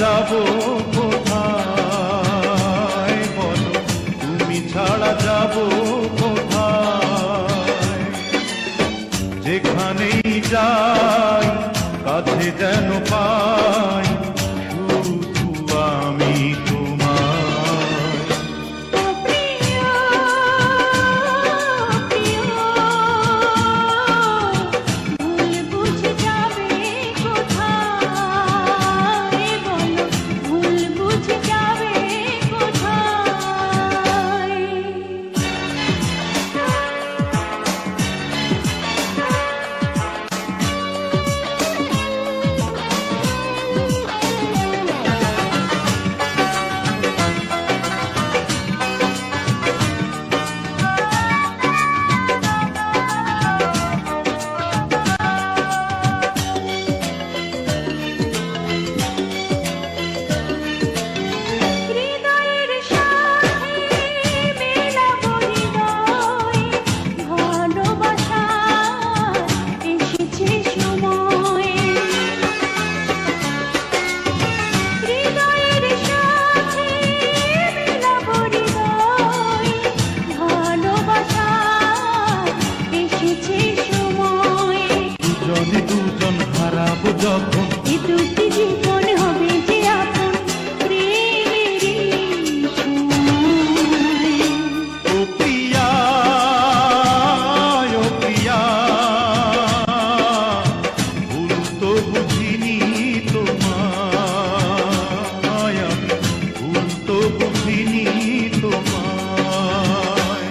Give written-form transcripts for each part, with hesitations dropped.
যাব কোথায় বলো, তুমি ছাড়া যাব কোথায়? যেখানেই যাই কাছে যেন পাই শুধু আমি দুজন হারাবো যখন এই দুটি জীবন হবে যে আপন প্রেমেরই সময়। ও প্রিয়া, ও প্রিয়া, ভুল তো বুঝিনি তোমায়, আমি ভুল তো বুঝিনি তোমায়।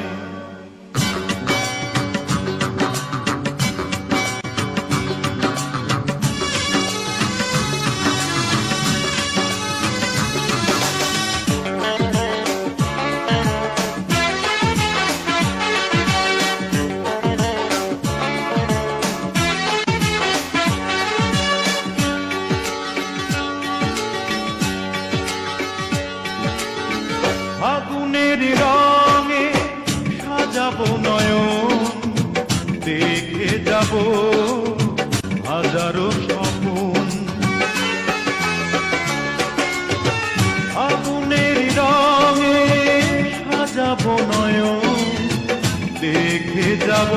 আগুনের রঙে সাজাবো নয়ন, দেখে যাব হাজারো স্বপন। আগুনের রঙে সাজাবো নয়ন, দেখে যাব